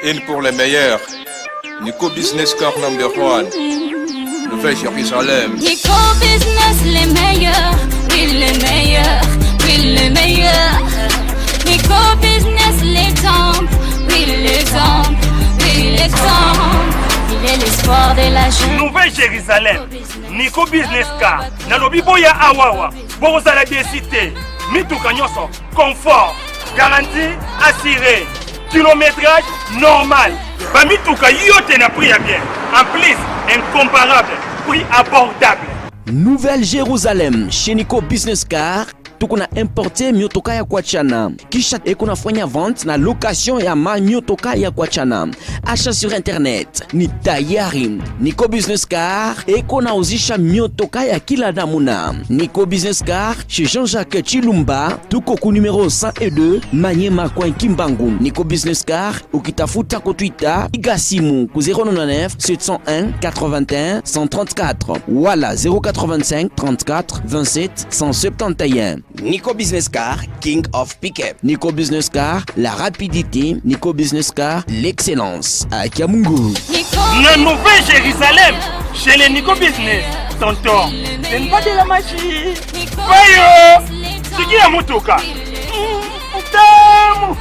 Une pour les meilleurs. Nico Business Car number 1. Nouvelle Jérusalem. Nico Business les meilleurs. Oui les meilleurs. Oui les meilleurs. Nico Business l'exemple. Oui l'exemple. Oui l'exemple. Il est l'espoir de la jeune. Nouvelle Jérusalem. Nico Business Car. Nalobi boya awawa. Bozala décité. Mituka nyoso. Confort. Garantie assurée. Kilométrage normal. Bamituka yote na prix à bien. En plus, incomparable. Prix abordable. Nouvelle Jérusalem chez Nico Business Car. Tukuna importe miotoka ya kuachana. Kisha ekunafanya vente na location ya miotoka ya kuachana. Achat sur internet ni tayari. Nico Business Car ekunauzisha miotoka ya kila namuna. Nico Business Car chez Jean-Jacques Chilumba. Tuko ku numéro 102 Manyema kwa Kimbangu. Nico Business Car ukitafuta ku Twitter igasimu ku 099 701 81 134 wala 085 34 27 171. Nico Business Car, King of Pickup. Nico Business Car, la rapidité. Nico Business Car, l'excellence. À Kiamungu. La Nouvelle Jérusalem, chez les Nico Business. Tonton, c'est une pas de la magie. Bayo, c'est qui a motoka? Putain.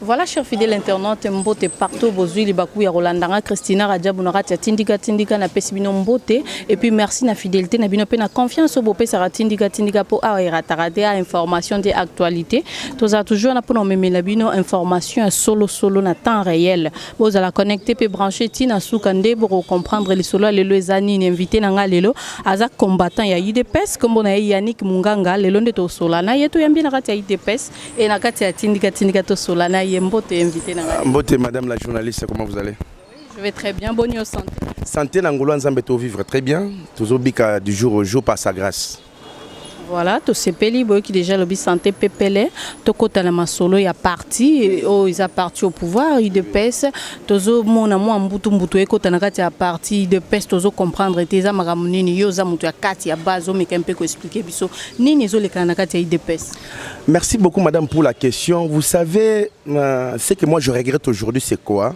Voilà, chers fidèles internautes, mbote partout, bozui, libakou, ya Rolandanga, Christina, Radja, Bounarati, Tindika, na pesibino mbote, et puis merci na fidélité, na bino pe na confiance au bopé, ça Tindika, pour ratarade, information des actualités. Tous a toujours na pour nous la bino information solo na temps réel. Vous allez connecter pe brancher tina soukande pour comprendre les solo les années invité na ngalelo, aza combattant ya IDPS, comme on a Yannick Munganga, le long de to solana, yeto yambi na kati ya IDPS, et na kati ya Tindika to solana. Mbote, madame la journaliste, comment vous allez? Je vais très bien, bonne santé. Santé, Nangolo Nzambeto vivre très bien, toujours bika du jour au jour par sa grâce. Voilà, tout ce pays qui déjà lobby santé pépélé, tout côté la masolo y a parti, ils a parti au pouvoir, il de pèse, tozo mon amour mbutu mbutu eko tanakati a parti de pèse tozo comprendre teza magamunini yoza mutu ya kati ya bazo mais qu'un peu expliquer biso nini zo le kanakati ya de pèse. Merci beaucoup madame pour la question. Vous savez, ce que moi je regrette aujourd'hui c'est quoi?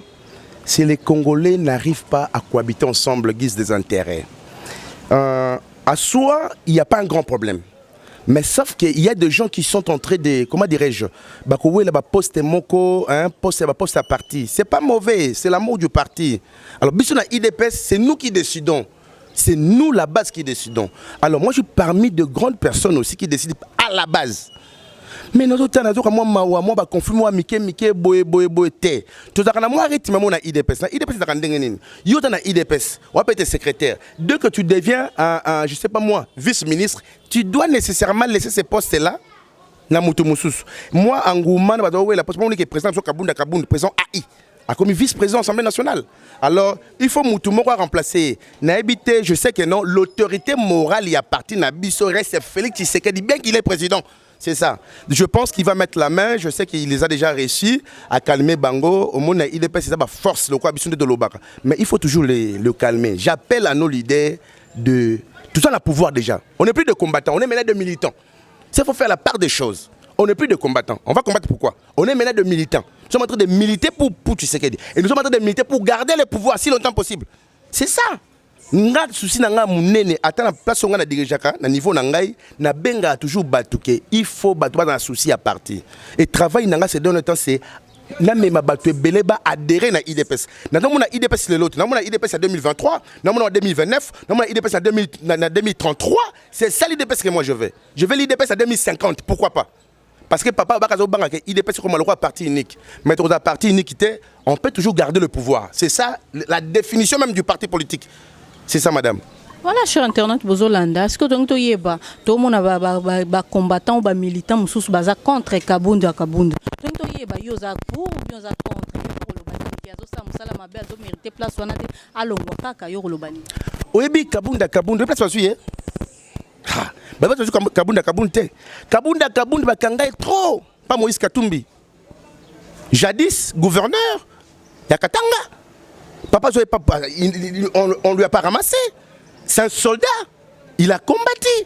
C'est les Congolais n'arrivent pas à cohabiter ensemble guise des intérêts. À soi, il n'y a pas un grand problème. Mais sauf qu'il y a des gens qui sont en train de, comment dirais-je, poste moko, poste à parti. C'est pas mauvais, c'est l'amour du parti. Alors, bisous IDPS, c'est nous qui décidons. C'est nous la base qui décidons. Alors moi je suis parmi de grandes personnes aussi qui décident à la base. Mais nous avons moi conflit moi mike boye te. Tout ça moi arrête moi na IDPS. Na IDPS ça ndengeni. Yo na IDPS, on peut être secrétaire. Dès que tu deviens je sais pas moi, vice-ministre, tu dois nécessairement laisser ces postes là na mutu mususu. Moi Angouma na bazo la poste moi qui est président sur Kabunda président AI. A comme vice-président de l'Assemblée nationale. Alors, il faut Moutoumora remplacer. Naïbité, je sais que non, l'autorité morale y appartient à Bisso, reste Félix Tshisekedi, bien qu'il est président. C'est ça. Je pense qu'il va mettre la main, je sais qu'il les a déjà réussi à calmer Bango. Au monde, il est pas force, le quoi, de l'Obaka. Mais il faut toujours le calmer. J'appelle à nos leaders de... Tout ça, on a pouvoir déjà. On n'est plus de combattants, on est maintenant de militants. Il faut faire la part des choses. On n'est plus de combattants. On va combattre pourquoi? On est maintenant de militants. Nous sommes en train de militer pour Tshisekedi. Et nous sommes en train de militer pour garder le pouvoir si longtemps possible. C'est ça. Nga souci na nga munene ata na place nga na dirijaka na niveau na ngai na benga toujours batuke. Il faut battre dans souci à partir. Et travail na nga c'est dans le temps c'est na mema batu beleba adhérer na IDPS. Na mona IDPS le l'autre. Na mona IDPS en 2023, na mona en 2029, na mona IDPS en 2033. C'est ça l'IDPS que moi je veux. Je veux l'IDPS en 2050. Pourquoi pas? Parce que papa Bakazo Banga IDPS comme le roi parti unique. Mais dans la parti unique, on peut toujours garder le pouvoir. C'est ça la définition même du parti politique. C'est ça, madame. Voilà, sur Internet, Bozolanda, est-ce que tout le monde a combattant ou militant baza contre Kabunda Kabunda. Tout le monde yoza pour ou yoza contre. Oui, Kabunda place pas Kabunda Bakanga est trop. Pas Moïse Katumbi. Jadis, gouverneur, Yakatanga. Papa, on lui a pas ramassé. C'est un soldat. Il a combattu.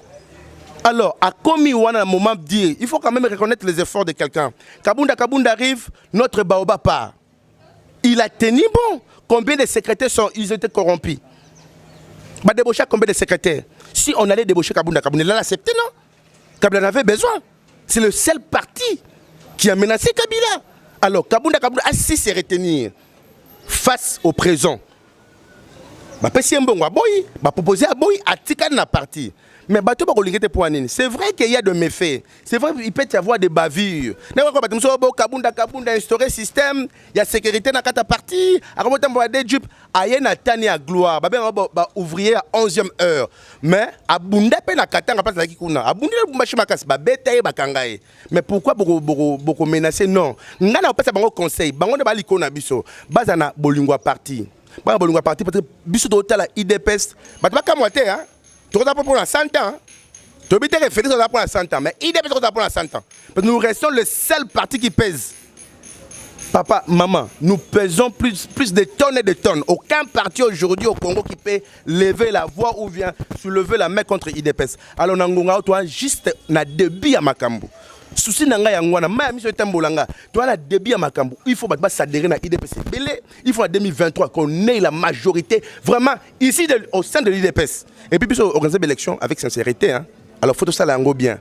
Alors, à commis ou à un moment de dire, il faut quand même reconnaître les efforts de quelqu'un. Kabunda arrive, notre Baoba part. Il a tenu bon. Combien de secrétaires ils étaient corrompus? Bah, débaucher combien de secrétaires? Si on allait débaucher Kabunda, il l'a accepté, non? Kabila en avait besoin. C'est le seul parti qui a menacé Kabila. Alors, Kabunda a su se retenir face au présent. Si on va proposer à Boy à Tikan la partie. Mais c'est vrai qu'il y a de méfaits. C'est vrai qu'il peut y avoir des bavures. Kabunda instauré système, il y a sécurité dans la partie. Il y a tani à gloire. Ouvrier à 11e heure. Mais Abunda pe na katanga pas zaki kuna. Abunda bumashi makasi ba betaye bakangaye. Mais pourquoi beaucoup menacer non. Ngana pas ça bango conseil. Bango de baliko na biso. Bazana bolingwa parti. Ba bolingwa parti parce que biso to tala IDPS. Ba ka moité hein. Tu as pour la 100 ans. Tu as référé pour la 100 ans. Mais IDPS pour la 100 ans. Parce que nous restons le seul parti qui pèse. Papa, maman, nous pesons plus de tonnes et de tonnes. Aucun parti aujourd'hui au Congo qui peut lever la voix ou vient soulever la main contre IDPS. Alors, Nangonga, toi, juste na débit à Makambu. Souci nanga yangwana, ma mission tembolanga. Toi, la débit à Makambu. Il faut s'adhérer à IDPS. Il faut en 2023 qu'on ait la majorité vraiment ici au sein de l'IDPS. Et puis, puis organiser l'élection avec sincérité. Hein. Alors, il faut tout ça l'ango bien.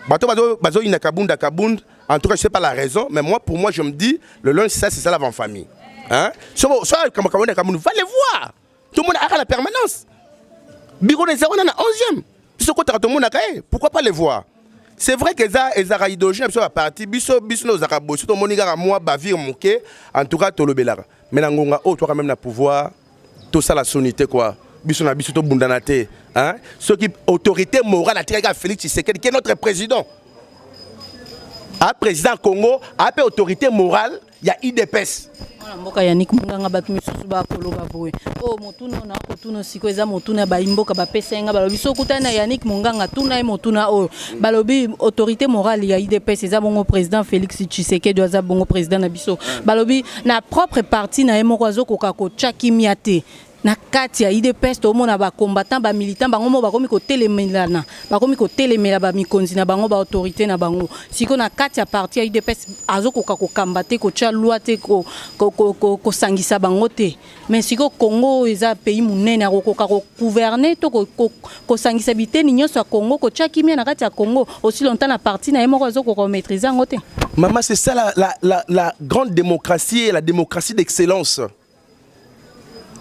Bazo inakabunda kabund. En tout cas, je ne sais pas la raison, mais moi, pour moi, je me dis, le lundi, c'est ça l'avant-famille. Hein? Soit comme va les voir. Tout le monde a la permanence. Bureau des 0, on a 11e. Pourquoi pas les voir? C'est vrai que les araïdogènes sont partis, biso nos arabos, tout le monde a moi, bavir, mouké, en tout cas, tout le belara. Mais Nangonga, oh, toi, quand même, le pouvoir, tout ça, la sonité, quoi. Biso na biso to bundanate. Hein? Ce qui autorité morale, à Félix Tshisekedi, qui est notre président. A président Congo, a autorité morale, il y a IDPS. Mboka Yannick Munganga batu misusu ba koloba boye. Oh motuna na kotuna siko eza motuna ba imboka ba pesenga balobi sokutana Yannick Munganga tuna e motuna o balobi autorité morale ya IDPS eza bongo président Félix Tshisekedi eza bongo président na biso. Balobi na propre parti na emoko azokoka ko chakimiate. Na kati ya IDPS to mona ba combattant ba militant bango mo bakomi ko telemelana bakomi ko telemela ba mikonzi na bango ba autorité na bango siko na kati ya parti ya IDPS azokoka ko kambate ko tia loi te ko sangisa bango te mais siko Congo eza pays munene akokoka ko gouverner to ko sangisa biteni nyonso ya Congo ko tia kimia na kati ya Congo aussi longtemps na parti na emoko azoko maîtriser ngo te. Maman, c'est ça la grande démocratie et la démocratie d'excellence.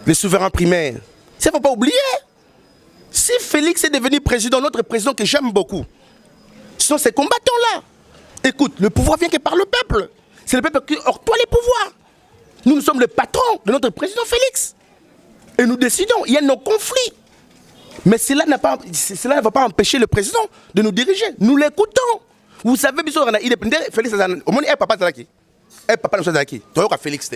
Les souverains primaires. Ça ne faut pas oublier. Si Félix est devenu président, notre président que j'aime beaucoup, ce sont ces combattants-là. Écoute, le pouvoir vient que par le peuple. C'est le peuple qui octroie les pouvoirs. Nous sommes le patron de notre président Félix. Et nous décidons. Il y a nos conflits. Mais cela ne va pas empêcher le président de nous diriger. Nous l'écoutons. Vous savez, Félix, papa Zalaki. Papa Zalaki. Tu as Félix.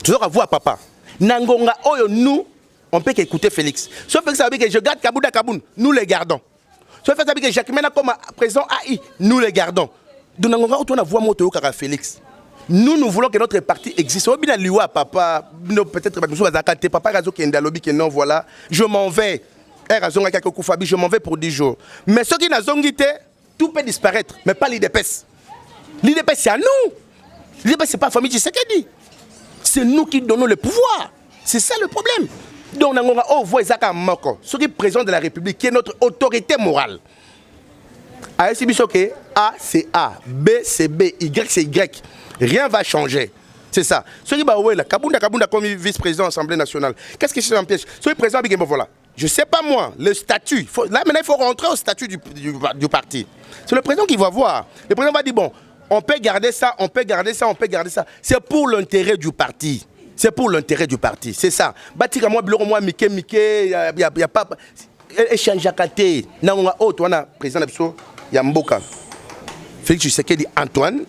Tu dois voir papa. Nangonga Oyo, nous, on peut qu'écouter Félix. Sauf que ça veut dire que je garde Kabunda Kaboun, nous les gardons. Sauf que ça veut dire que Jacques Mena comme président AI, nous les gardons. Donc Nangonga Oyo, on a voix moto Kara Félix. Nous voulons que notre parti existe. On bien liwa papa, peut-être papa Razo qui est lobby que non voilà, je m'en vais. Je m'en vais pour 10 jours. Mais ceux qui n'ont pas tout peut disparaître, mais pas l'IDPS. L'IDPS c'est à nous. L'IDPS c'est pas la famille Tshisekedi. C'est nous qui donnons le pouvoir. C'est ça le problème. Donc, on voit Isaka Moko, ce qui est président de la République, qui est notre autorité morale. A, c'est A, B, c'est B, Y, c'est Y. Rien ne va changer. C'est ça. Ce qui est Kabunda comme vice-président de l'Assemblée nationale. Qu'est-ce qui s'empêche? Ce qui est président, voilà. Je ne sais pas moi, le statut. Là, maintenant, il faut rentrer au statut du parti. C'est le président qui va voir. Le président va dire, bon, on peut garder ça, on peut garder ça, on peut garder ça. C'est pour l'intérêt du parti. C'est pour l'intérêt du parti. C'est ça. Batika moi, bureau moi, Mike, y a pas. Échange à côté. Non, oh, toi, président d'Abso, y a Mboka. Félix Tshisekedi Antoine,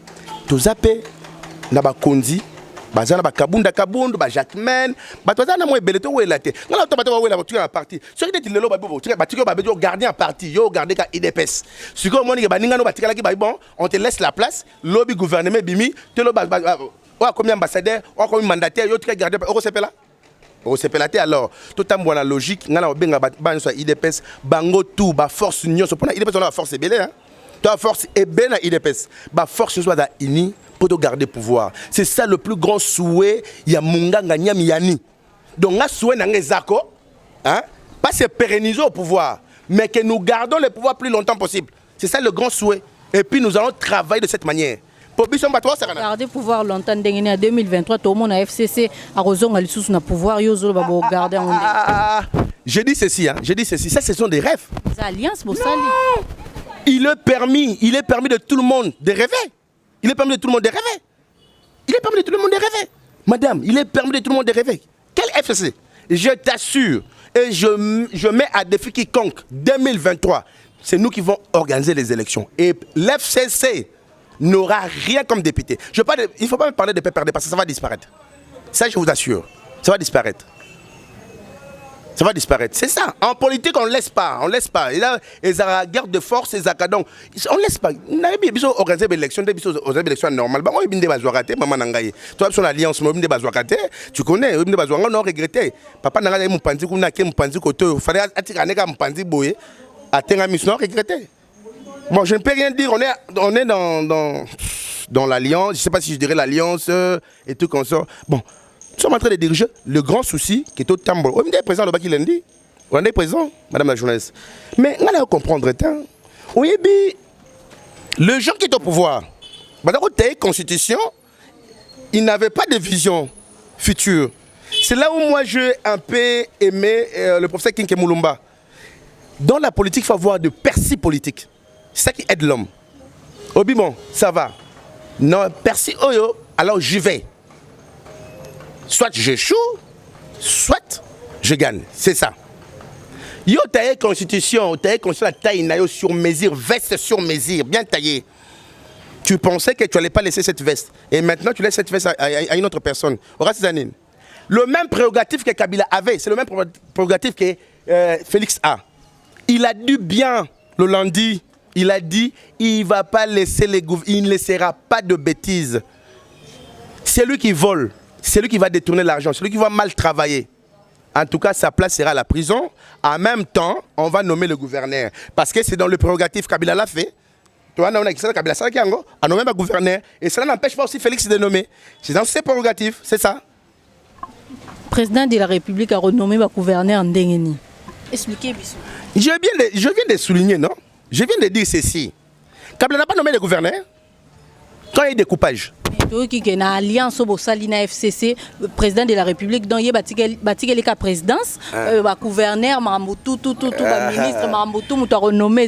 tout zappé, Naba Konzi, Bazana Kabunda Kabund, Jacquemin, Batozana moi Beleto ou Elate. Non, tu vas voir la partie. Ce qui est le lot, tu vas garder un parti, yo garder qu'à IDPS. Ce que moi, on te laisse la place, lobby gouvernement Bimi, tu le combien d'ambassadeurs, combien de mandataires, tu vas garder. Là C'est pélaté alors. Tout le temps, logique. Nous avons IDPS, bango tout, force union. IDPS, on a force et belé. Tu as force et belé IDPS. Force soit ini pour te garder pouvoir. C'est ça le plus grand souhait. Il y a Munga Nganyam Yani. Donc, nous souhait dans les accords, pas se pérenniser au pouvoir, mais que nous gardons le pouvoir plus longtemps possible. C'est ça le grand souhait. Et puis, nous allons travailler de cette manière. Garder le pouvoir longtemps, en 2023, tout le monde a FCC, à raison, à l'issue de pouvoir, garder je dis ceci, ça ce sont des rêves. C'est alliance pour ça. Il est permis de tout le monde de rêver. Il est permis de tout le monde de rêver. Il est permis de tout le monde de rêver. Madame, il est permis de tout le monde de rêver. Quel FCC? Je t'assure, et je mets à défi quiconque, 2023, c'est nous qui vont organiser les élections. Et l'FCC n'aura rien comme député. Il ne faut pas me parler de PPRD parce que ça va disparaître. Ça, je vous assure. Ça va disparaître. Ça va disparaître. C'est ça. En politique, on ne laisse pas. On laisse pas. Et là, ils ont la guerre de force, ils ont on ne laisse pas. On a organisé l'élection, des élections normales. On a eu des bazouratés, maman Nangaye. Toi, sur l'alliance, on a eu des bazouratés. Tu connais, on a eu des bazouratés, on a regretté. Papa Nangaye, mon pandi, on a eu mon pandi côté. Il fallait attirer mon pandi boye. Atteindre la mission, on a regretté. Bon, je ne peux rien dire. On est dans l'alliance. Je ne sais pas si je dirais l'alliance et tout comme ça. Bon. Nous sommes en train de diriger le grand souci qui est au Tambo. On est présent, on est présent, madame la journaliste. Mais on a comprendre, oui, le gens qui est au pouvoir, dans la constitution, il n'avait pas de vision future. C'est là où moi j'ai un peu aimé le professeur Kinke Moulumba. Dans la politique, il faut avoir de persil politique. C'est ça qui aide l'homme. Obi, bon, ça va. Non, persil, alors j'y vais. Soit j'échoue, soit je gagne. C'est ça. Yo taillé constitution, la taille sur mesure, veste sur mesure, bien taillée. Tu pensais que tu n'allais pas laisser cette veste. Et maintenant, tu laisses cette veste à une autre personne. Le même prérogatif que Kabila avait, c'est le même prérogatif que Félix a. Il a dit bien le lundi, il a dit, il ne va pas laisser il ne laissera pas de bêtises. C'est lui qui vole. C'est lui qui va détourner l'argent, c'est lui qui va mal travailler. En tout cas, sa place sera à la prison. En même temps, on va nommer le gouverneur. Parce que c'est dans le prérogatif Kabila l'a fait. On a nommé le gouverneur. Et cela n'empêche pas aussi Félix de nommer. C'est dans ses prérogatives, c'est ça. Président de la République a renommé le gouverneur en Ndengeni. Expliquez, Bissou. Je viens de souligner, non? Je viens de dire ceci. Kabila n'a pas nommé le gouverneur quand il y a eu des coupages. Qui est une alliance au Salina FCC, président de la République, dont il y a la présidence, le gouverneur, le ministre, Mamoutou, renommé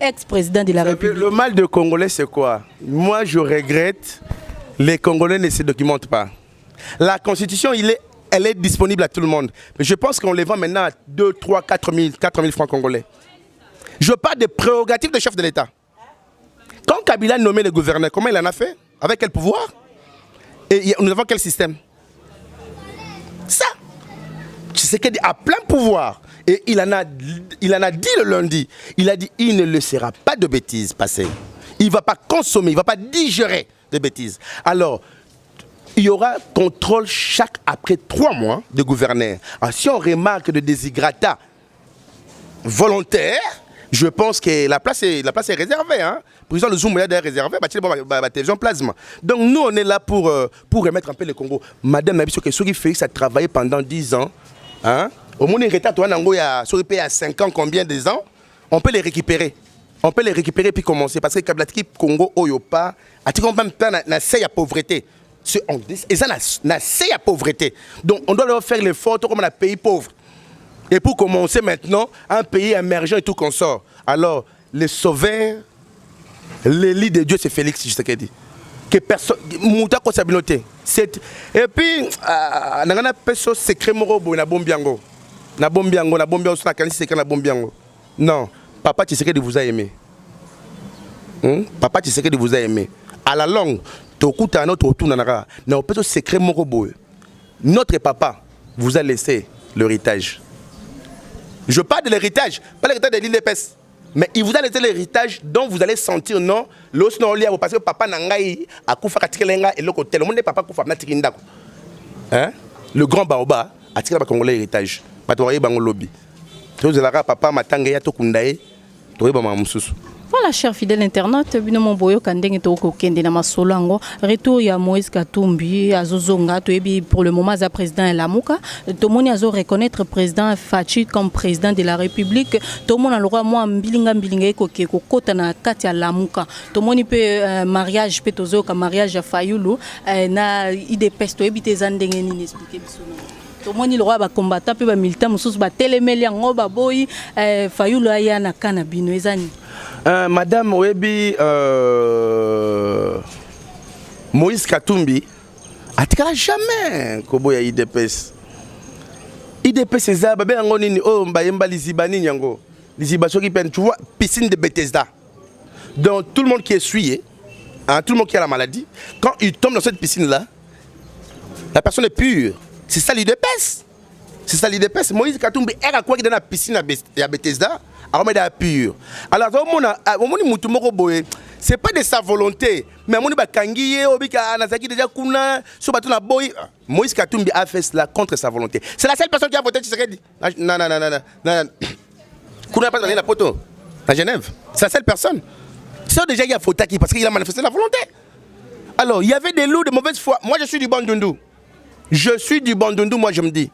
ex-président de la République. Le mal de Congolais, c'est quoi? Moi, je regrette, les Congolais ne se documentent pas. La Constitution, elle est disponible à tout le monde. Mais je pense qu'on les vend maintenant à 2, 3, 4 000 francs congolais. Je parle des prérogatives de chef de l'État. Quand Kabila a nommé le gouverneur, comment il en a fait? Avec quel pouvoir? Et nous avons quel système? Ça. Tu sais qu'il a plein pouvoir. Et il en a dit le lundi. Il a dit il ne laissera pas de bêtises passer. Il ne va pas consommer, il ne va pas digérer de bêtises. Alors, il y aura contrôle après 3 mois de gouverneur. Alors, si on remarque de déshydratat volontaire, je pense que la place est réservée. Hein? Le président de Zoom est réservé, la télévision plasma. Donc nous, on est là pour remettre un peu le Congo. Madame Nabiso, que celui qui Félix a travaillé pendant 10 ans, hein? Au moins, il y a 5 ans, combien de ans, on peut les récupérer. On peut les récupérer puis commencer. Parce que Kablatiki Congo, Oyopa, a t même pas la pauvreté. Et ça, c'est la pauvreté. Donc on doit leur faire l'effort comme un pays pauvre. Et pour commencer maintenant, un pays émergent et tout qu'on sort. Alors, les sauveurs, l'élite de Dieu, c'est Félix Tshisekedi. Que personne, Mouta Kosabinote. Et puis, on a un secret morobo, na bombiango. Na bombiango, na kanisi secret na bombiango. Non, Papa Tshisekedi vous a aimé. Papa Tshisekedi vous a aimé. À la longue, tokuta notre tour nanara. Na un secret morobo. Notre papa vous a laissé l'héritage. Je parle de l'héritage, pas l'héritage de l'IDPS. Mais il vous a laissé l'héritage dont vous allez sentir non, parce que papa nangai a koufa katikelenga et l'autre le monde papa koufa natikindako. Hein? Le grand baoba atika ba congolais héritage bato ba bango lobby to zelaka papa matanga ya to kundae to ba mamususu. Voilà, cher fidèle internaute, binomo boyo kandenge to ko kende na masolango retour ya Moïse Katumbi azozonga to ebi pour le moment za président Lamuka to moni azo reconnaître président Fachi comme président de la République to mona le roi moi mbilinga ko ke ko kota na kati ya Lamuka to moni pe mariage pe tozo ka mariage ya Fayulu na IDPS to ebi te zandenge ni expliquer biso. To moni le roi ba combattant pe ba militant mususu ba telemeli yango ba boyi Fayulu aya na kana bino ezani. Madame Webi Moïse Katumbi atikala jamais kobo ya IDPS. IDPS eza babe yango nini oh mbayemba liziba nini yango. Liziba soki pen tu vois piscine de Bethesda. Donc tout le monde qui est souillé, hein, tout le monde qui a la maladie, quand il tombe dans cette piscine là, la personne est pure. C'est ça l'IDPS. C'est ça l'IDPS. Moïse Katumbi est à quoi dans la piscine à Bethesda. Pur. Alors, c'est pas de sa volonté, mais Moïse Katumbi a fait cela contre sa volonté. C'est la seule personne qui a voté Tshisekedi. Non. À Genève. C'est la seule personne. C'est déjà il a voté parce qu'il a manifesté la volonté. Alors, il y avait des loups de mauvaise foi. Moi, je suis du Bandundu. Je suis du Bandundu, moi, je me dis.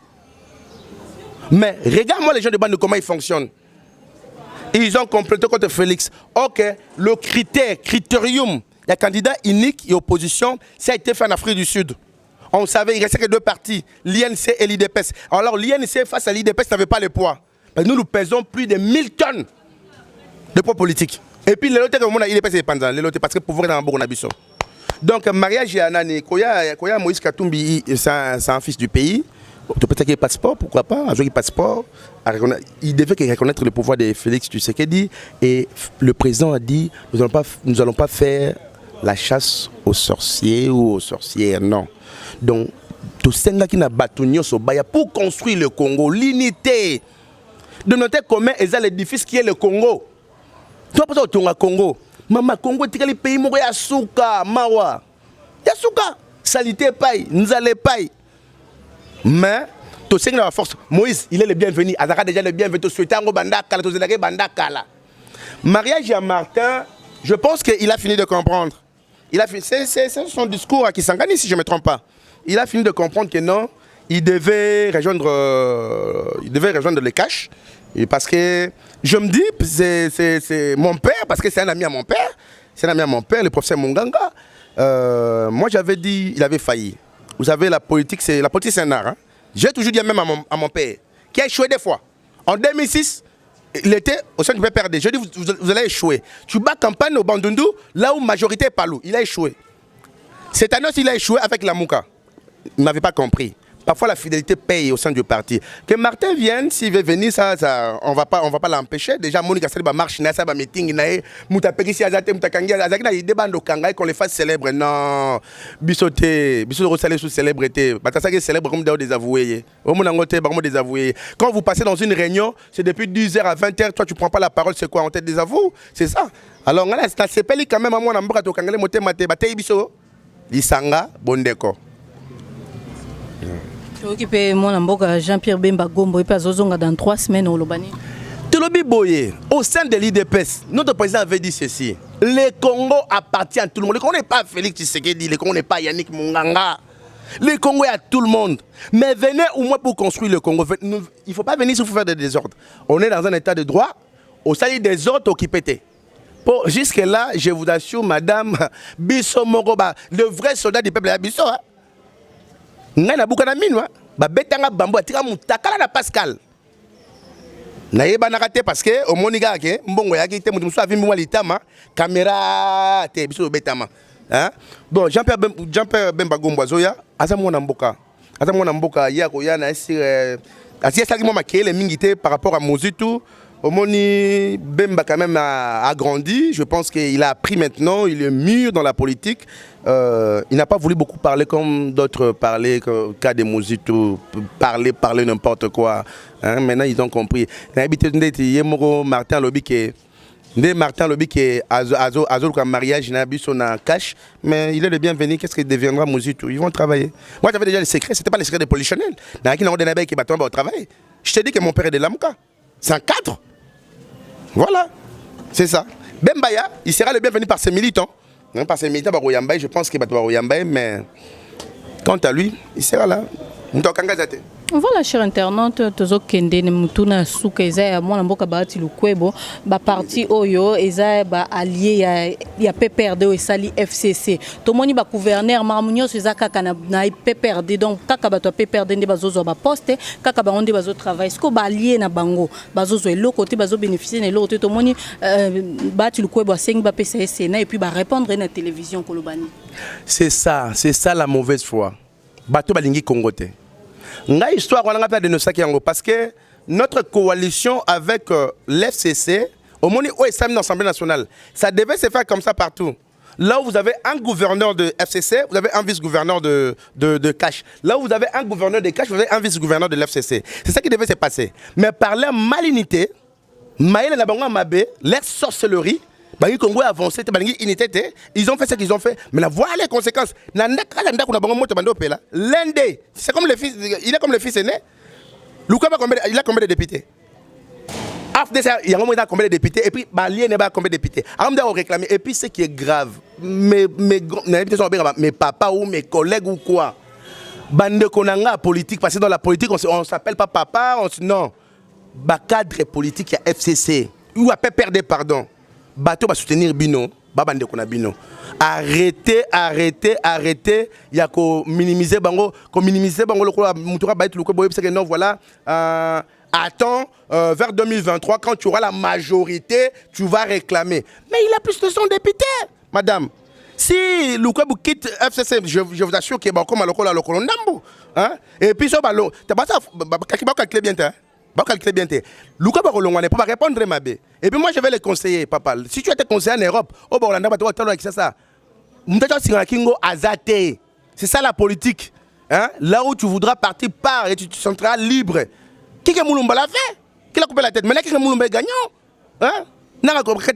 Mais regarde-moi les gens de Bandundu, comment ils fonctionnent. Ils ont complété contre Félix. Ok, le critérium, le candidat unique et opposition, ça a été fait en Afrique du Sud. On savait qu'il restait que deux partis, l'INC et l'IDPS. Alors l'INC face à l'IDPS n'avait pas le poids. Nous pesons plus de 1000 tonnes de poids politique. Et puis l'autre, l'IDPS est pendant, parce que le pouvoir est dans le Nabiso. Donc, mariage à Nani, Koya Moïse Katumbi, c'est un fils du pays. Peut-être qu'il y a passeport, pourquoi pas, un joli passeport. Il devait reconnaître le pouvoir de Félix Tshisekedi et le président a dit nous n'allons pas faire la chasse aux sorciers ou aux sorcières, non. Donc, tout ce qui n'a pas pour construire le Congo, l'unité de notre commun est l'édifice qui est le Congo. Toi, pour ça, au Congo, maman, Congo, tu as les pays, Yasuka, Mawa, Yasuka, salité paille, nous allons paille. Mais, tout ce qui a la force, Moïse, il est le bienvenu. Azara déjà le bienvenu. Mariage à Martin, je pense qu'il a fini de comprendre. C'est son discours à Kisangani, si je ne me trompe pas. Il a fini de comprendre que non, il devait rejoindre le cash. Parce que, je me dis, c'est mon père, parce que c'est un ami à mon père. C'est un ami à mon père, le professeur Munganga. Moi, j'avais dit, il avait failli. Vous savez, la politique, c'est un art. Hein? J'ai toujours dit même à mon père, qui a échoué des fois. En 2006, il était au sein du PPRD. Je dis, vous allez échouer. Tu bats campagne au Bandundu, là où majorité est Palou. Il a échoué. Cette année, il a échoué avec la Mouka. Il n'avait pas compris. Parfois, la fidélité paye au sein du parti. Que Martin vienne, s'il veut venir, on ne va pas l'empêcher. Déjà, Monica Saliba marche, ça va meeting, Moutapérissi, Azate, Moutakangi, Azakina, il débat de Kangai qu'on les fasse célèbres. Non, Bissoté, Bissot Rosalé sous célébrité. Batassa est célèbre comme des avoués. Au Mounangote, Barmo des avoués. Quand vous passez dans une réunion, c'est depuis 10h à 20h, toi tu prends pas la parole, c'est quoi? On tête des avous? C'est ça. Alors, on a c'est peli quand même à moi, on a un peu de Kangai, Moté, Maté, Baté, Bisso, Lisanga, Bondeko. Occupé mon amboka Jean-Pierre Bemba Gombo et pas Zozonga dans 3 semaines au Lobani. Telobi Boye, au sein de l'IDPS, notre président avait dit ceci. Le Congo appartient à tout le monde. Le Congo n'est pas Félix Tshisekedi, le Congo n'est pas Yannick Munganga. Le Congo est à tout le monde. Mais venez au moins pour construire le Congo. Il ne faut pas venir pour faire des désordres. On est dans un état de droit, au sein des ordres occupés. Jusque-là, je vous assure, madame, Bisso Moroba, le vrai soldat du peuple est Bisso. Nga na buka na minwa ba betanga bambo atika mutakala na Pascal na yeba na kate parce que au moniga ke mbongo yaki te mutu musu avimbi mwa litama caméra te biso betama hein. Bon Jean-Pierre Bemba Gombo zoya aza mwana mboka ya ko ya na asi saki mo makele mingi te par rapport à Mozitu. Omoni Bemba quand même a grandi, je pense qu'il a appris maintenant, il est mûr dans la politique. Il n'a pas voulu beaucoup parler comme d'autres parlaient, comme cas de Mozitu, parler n'importe quoi. Hein? Maintenant ils ont compris. Martin Lobi que Nde Martin Lobby qui est Azo comme mariage, il a son cash, mais il est le bienvenu. Qu'est-ce qu'il deviendra Mouzito? Ils vont travailler. Moi j'avais déjà les secrets, c'était pas les secrets de Polychanel. Dans qui n'ont des qui battent au travail. Je t'ai dit que mon père est de l'Amka. C'est un cadre. Voilà, c'est ça. Bembaya, il sera le bienvenu par ses militants. Non, par ses militants, Barouyambaye, je pense qu'il va Barouyambaye, mais quant à lui, il sera là. Voilà, cher internaute, tozo kende ne mutuna suka eza ya mwana mboka Bahati Lukwebo ba parti oyo eza ba allié ya PPRD o esali FCC. Tomoni ba gouverneur Maramunyo eza kaka na PPRD, donc kaka bato PPRD nde bazozo ba poste, kaka ba onde bazo travail. Sko ba allié na bango, bazozo eloko te bazo bénéficier na eloko te. Tomoni Bahati Lukwebo asengi ba PCS na et puis ba répondre na télévision kolobani. C'est ça la mauvaise foi. Bato balingi Congo te. Nga histoire on a de nos sacs parce que notre coalition avec l'FCC au moment où est l'Assemblée nationale, ça devait se faire comme ça partout. Là où vous avez un gouverneur de FCC, vous avez un vice-gouverneur de Cash. Là où vous avez un gouverneur de Cash, vous avez un vice-gouverneur de l'FCC. C'est ça qui devait se passer. Mais par leur malignité, leur sorcellerie, Congo a avancé, ils ont fait ce qu'ils ont fait. Mais là, voilà les conséquences. L'Inde, c'est comme le fils, il est comme le fils aîné. Il a combien de députés? Il a combien de députés? Et puis, Balien n'a pas combien de députés? Réclamer. Et puis, ce qui est grave, mes papas ou mes collègues ou quoi, bande konanga politique, parce que dans la politique, on ne s'appelle pas papa, non. Cadre politique, il y a FCC, ou à PPRD, pardon. Bateau va soutenir Bino, babande kona Bino. Arrêtez, il y a qu'à minimiser bango, le quoi mutura baït le quoi parce que non voilà attends vers 2023 quand tu auras la majorité, tu vas réclamer. Mais il a plus de 100 députés, madame. Si Lukwebo quitte FCC, je vous assure qu'il est comme à l'okolo ndambu, hein? Et puis ça ballon, t'as pas ça calculer bien hein? Bah calculer bien t'es. Luka Barolongwa n'est pas répondre ma bé. Et puis moi je vais les conseiller papa. Si tu étais conseiller en Europe, au Borlanda bah toi avec ça. M'tata singa kingo azate. C'est ça la politique. Hein? Là où tu voudras partir part et tu te sentiras libre. Qui que Moulumba l'a fait? Qui l'a coupé la tête? Maintenant qui que Moulumba est gagnant? Hein? N'a pas compris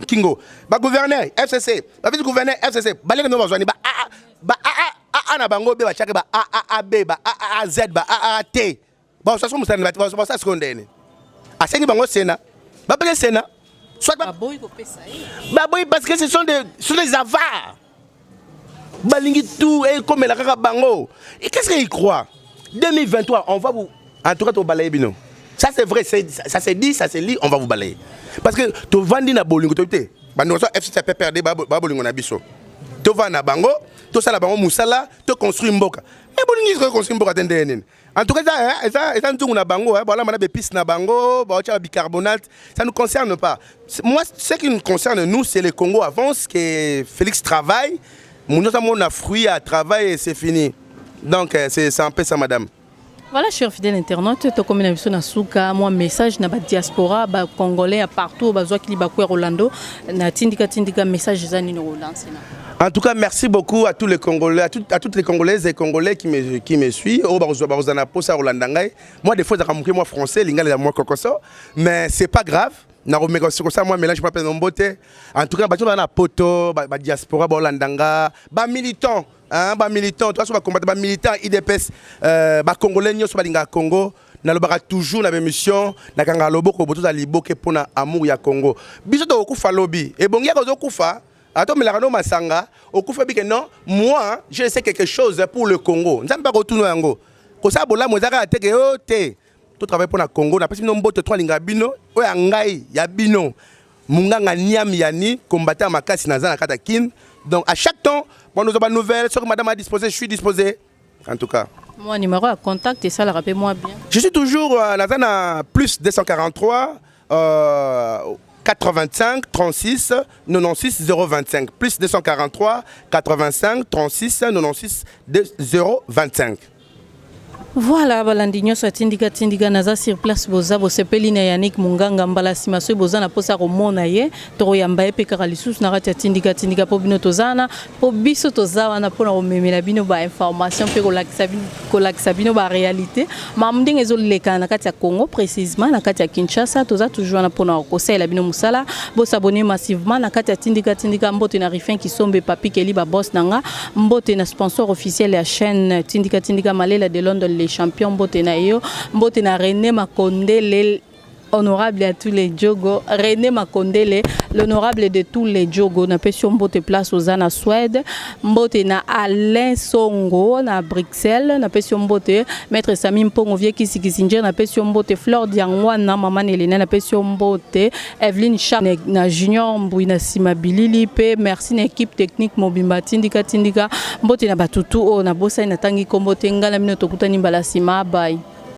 Kingo. Bah gouverneur FCC, bah vice-gouverneur FCC, bah les noms besoin na bango be ba chaka ba B ba Z ba T. Bon, ça c'est ça ce qu'on dit. À ce niveau, Sénat. Bah, Sénat. Soit Baboy parce que ce sont des avares. Balingi tout et comme la Bango. Et qu'est-ce qu'il croit? 2023, on va vous. En tout cas, au balayer bino. Ça c'est vrai, ça c'est dit, ça c'est dit, on va vous balayer. Parce que tu vends na bolingo toté. Bando FCC peut perdre babolingo na biso. Tu vends na bango, tu sala bango musala, tu construis mboka. Mais bolingo construit mboka tendene. En tout cas, ça ne nous concerne pas. Moi, ce qui nous concerne, nous, c'est le Congo avance, que Félix travaille. Nous avons un fruit à travailler et c'est fini. Donc, c'est un peu ça, madame. Voilà, cher fidèle internaute, tu comme une na souka, moi message na ba diaspora, ba congolais partout, ba zwa kili ba kwa Rolando, na tindika message za nino relance na. En tout cas, merci beaucoup à tous les Congolais, à toutes les Congolaises et Congolais qui me suivent. Moi, des fois, moi français, mais c'est pas grave. Moi, mélange pas de beauté. En tout cas, on poto, diaspora, Landanga, militant, hein, militant, toi, sur combattre, militant, IDPS, Congolais, sur Congo. Nalobaka toujours la même mission, na kanga loboko boto za liboke pona amour ya Congo. Biso to okufa lobby. Et bon, ya ko kufa. Attends, mais la Rano Masanga, au coup fait que non, moi, je sais quelque chose pour le Congo. Nous n'avons pas retourné en Congo. Quand ça, bon là, moi, j'ai tout travail pour le Congo. N'a pas si nous avons trois lingabino, ouais, angai, yabino, munganga niam yani, combattant ma casse nazana katakin. Donc à chaque temps, bon, nous avons des nouvelles, ce que madame a disposé, je suis disposé. En tout cas. Mon numéro à contact, et ça, rappelle-moi bien. Je suis toujours à Nazana plus 243. 85 36 96 025 plus 243 85 36 96 025. Voilà, balandinyo so tindika naza sur place boza bosepeli na Yannick Munganga mbala sima so boza na posa komona ye to yamba epe kaka lisusu na kati tindika po bino tozana po biso tozawa na pona komemela bino ba information pe kolakisa bino ba réalité ma ndenge ezoleka na kati ya Congo précisément na kati ya Kinshasa toza toujours na pona kosela bino musala bo s'abonner massivement na kati ya tindika mbote na Rifin Kisombe Papi Keli ba boss nanga mbote na sponsor officiel ya chaîne tindika Malela de London les champions mbote na yo mbote na René Makondele honorable à tous les Djogo René Makondele l'honorable de tous les Djogo na pession mbote place aux Zana Suède mbote na Alain Songo na Bruxelles na pession mbote maître Sami Mpongo vie Kisikisinje na pession mbote Fleur Diangwana maman Elena na pession mbote Evelyne Cham na Junior Mbouina Simabilili pe merci na équipe technique Mobimba tindika mbote na batutu o na bosa na tangi kombote ngala mino tokutani mbala sima bye.